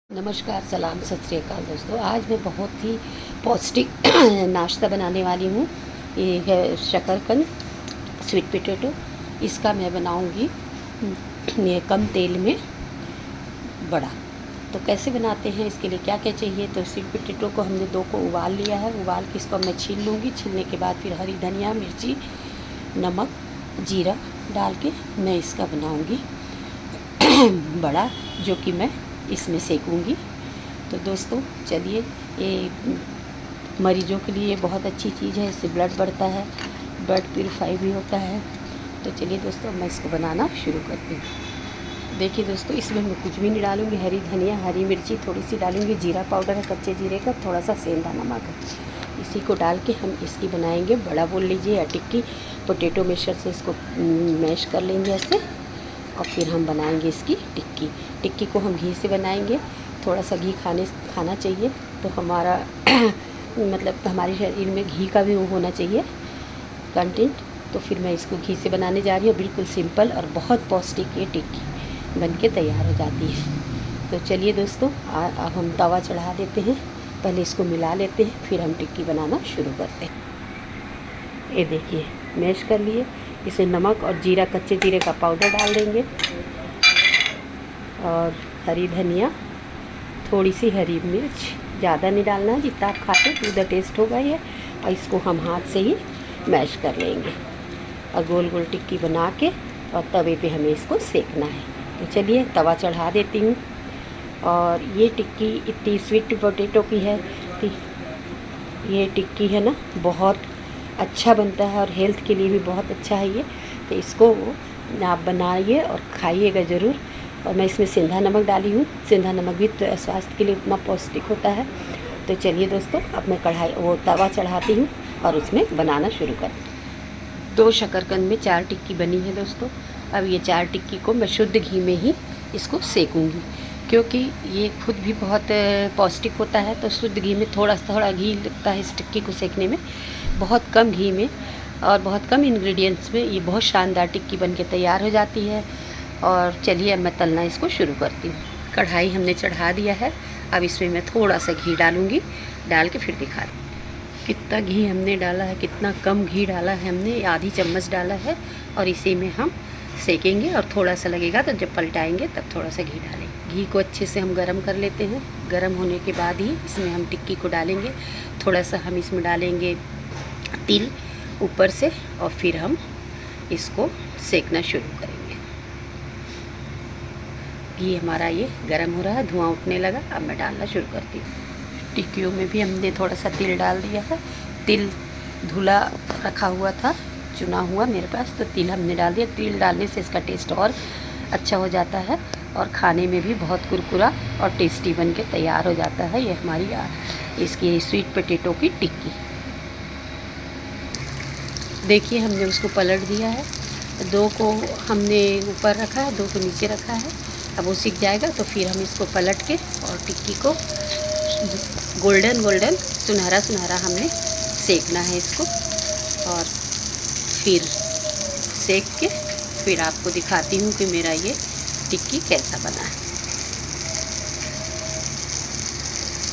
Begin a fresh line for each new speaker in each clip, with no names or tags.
नमस्कार, सलाम, सत श्री अकाल दोस्तों। आज मैं बहुत ही पौष्टिक नाश्ता बनाने वाली हूँ। ये है शकरकंद स्वीट पोटैटो। इसका मैं बनाऊँगी ये कम तेल में बड़ा। तो कैसे बनाते हैं, इसके लिए क्या क्या चाहिए। तो स्वीट पोटैटो को हमने 2 को उबाल लिया है। उबाल के इसको मैं छील लूँगी। छीलने के बाद फिर हरी धनिया, मिर्ची, नमक, जीरा डाल के मैं इसका बनाऊँगी बड़ा, जो कि मैं इसमें सेकूँगी। तो दोस्तों चलिए, ये मरीजों के लिए बहुत अच्छी चीज़ है। इससे ब्लड बढ़ता है, ब्लड प्यूरीफाई भी होता है। तो चलिए दोस्तों, मैं इसको बनाना शुरू करती हूँ। देखिए दोस्तों, इसमें मैं कुछ भी नहीं डालूँगी। हरी धनिया, हरी मिर्ची थोड़ी सी डालूँगी, जीरा पाउडर है कच्चे जीरे का, थोड़ा सा सेंधा नमक है। इसी को डाल के हम इसकी बनाएंगे बड़ा, बोल लीजिए, या टिक्की। पोटैटो मैशर से इसको मैश कर लेंगे ऐसे, और फिर हम बनाएंगे इसकी टिक्की। टिक्की को हम घी से बनाएंगे। थोड़ा सा घी खाना चाहिए, तो हमारा मतलब हमारे शरीर में घी का भी वो होना चाहिए कंटेंट। तो फिर मैं इसको घी से बनाने जा रही हूँ। बिल्कुल सिंपल और बहुत पौष्टिक ये टिक्की बन के तैयार हो जाती है। तो चलिए दोस्तों, अब हम तवा चढ़ा देते हैं। पहले इसको मिला लेते हैं, फिर हम टिक्की बनाना शुरू करते हैं। ये देखिए, मैश कर लिए। इसमें नमक और जीरा, कच्चे जीरे का पाउडर डाल देंगे, और हरी धनिया, थोड़ी सी हरी मिर्च, ज़्यादा नहीं डालना है, जितना आप खाते टू द टेस्ट होगा ये। और इसको हम हाथ से ही मैश कर लेंगे, और गोल गोल टिक्की बना के और तवे पे हमें इसको सेकना है। तो चलिए, तवा चढ़ा देती हूँ। और ये टिक्की इतनी स्वीट पोटैटो की है कि ये टिक्की है ना, बहुत अच्छा बनता है और हेल्थ के लिए भी बहुत अच्छा है ये। तो इसको आप बनाइए और खाइएगा ज़रूर। और मैं इसमें सेंधा नमक डाली हूँ। सेंधा नमक भी तो स्वास्थ्य के लिए उतना पौष्टिक होता है। तो चलिए दोस्तों, अब मैं तवा चढ़ाती हूँ और उसमें बनाना शुरू करती हूँ। 2 शकरकंद में 4 टिक्की बनी है दोस्तों। अब ये 4 टिक्की को मैं शुद्ध घी में ही इसको सेकूँगी, क्योंकि ये खुद भी बहुत पौष्टिक होता है। तो शुद्ध घी में थोड़ा घी लगता है इस टिक्की को सेकने में। बहुत कम घी में और बहुत कम इंग्रेडिएंट्स में ये बहुत शानदार टिक्की बन के तैयार हो जाती है। और चलिए, अब मैं तलना इसको शुरू करती हूँ। कढ़ाई हमने चढ़ा दिया है। अब इसमें मैं थोड़ा सा घी डालूँगी, डाल के फिर दिखा दूँ कितना घी हमने डाला है। कितना कम घी डाला है हमने, आधी चम्मच डाला है। और इसी में हम सेकेंगे, और थोड़ा सा लगेगा तो जब पलटाएंगे तब थोड़ा सा घी डालेंगे। घी को अच्छे से हम गरम कर लेते हैं। गरम होने के बाद ही इसमें हम टिक्की को डालेंगे। थोड़ा सा हम इसमें डालेंगे तिल ऊपर से, और फिर हम इसको सेकना शुरू करेंगे। घी हमारा ये गरम हो रहा है, धुआं उठने लगा। अब मैं डालना शुरू करती हूँ। टिक्कियों में भी हमने थोड़ा सा तिल डाल दिया है। तिल धुला रखा हुआ था, चुना हुआ मेरे पास, तो तिल हमने डाल दिया। तिल डालने से इसका टेस्ट और अच्छा हो जाता है, और खाने में भी बहुत कुरकुरा और टेस्टी बन के तैयार हो जाता है ये हमारी इसकी स्वीट पोटैटो की टिक्की। देखिए, हमने उसको पलट दिया है। 2 को हमने ऊपर रखा है, 2 को नीचे रखा है। अब वो सिक जाएगा तो फिर हम इसको पलट के और टिक्की को गोल्डन सुनहरा हमने सेकना है इसको। और फिर सेक के फिर आपको दिखाती हूँ कि मेरा ये टिक्की कैसा बना है।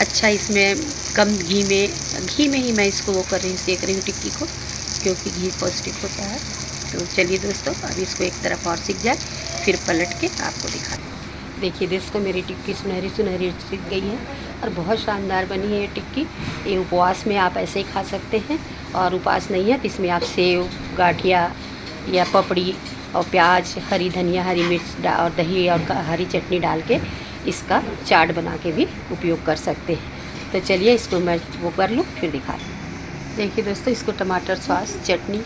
अच्छा, इसमें कम घी में ही मैं इसको सेक रही हूँ टिक्की को, क्योंकि घी पौष्टिक होता है। तो चलिए दोस्तों, अब इसको एक तरफ और सिक जाए, फिर पलट के आपको दिखा। देखिए दोस्तों, मेरी टिक्की सुनहरी सिक गई है और बहुत शानदार बनी है ये टिक्की। ये उपवास में आप ऐसे ही खा सकते हैं, और उपवास नहीं है तो इसमें आप सेव, गाठिया या पपड़ी और प्याज, हरी धनिया, हरी मिर्च और दही और हरी चटनी डाल के इसका चाट बना के भी उपयोग कर सकते हैं। तो चलिए, इसको मैं वो कर लूँ, फिर दिखा दूँ। देखिए दोस्तों, इसको टमाटर सॉस, चटनी,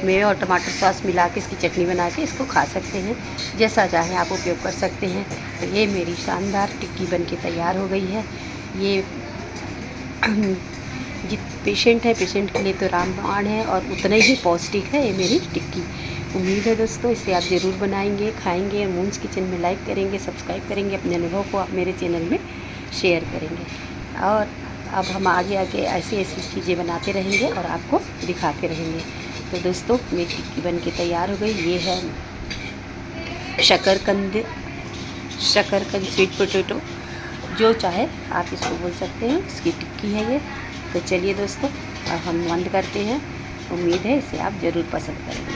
मेयो और टमाटर सॉस मिला के इसकी चटनी बना के इसको खा सकते हैं। जैसा चाहे आप उपयोग कर सकते हैं। तो ये मेरी शानदार टिक्की बन के तैयार हो गई है। ये जित पेशेंट है, पेशेंट के लिए तो रामबाण है, और उतना ही पौष्टिक है ये मेरी टिक्की। उम्मीद है दोस्तों, इसे आप ज़रूर बनाएंगे, खाएंगे। मून्स किचन में लाइक करेंगे, सब्सक्राइब करेंगे, अपने अनुभव को आप मेरे चैनल में शेयर करेंगे। और अब हम आगे ऐसी चीज़ें बनाते रहेंगे और आपको दिखाते रहेंगे। तो दोस्तों, मेरी टिक्की बन के तैयार हो गई। ये है शकरकंद शकरकंद स्वीट पोटैटो, जो चाहे आप इसको बोल सकते हैं, इसकी टिक्की है ये। तो चलिए दोस्तों, अब हम बंद करते हैं। उम्मीद है इसे आप ज़रूर पसंद करेंगे।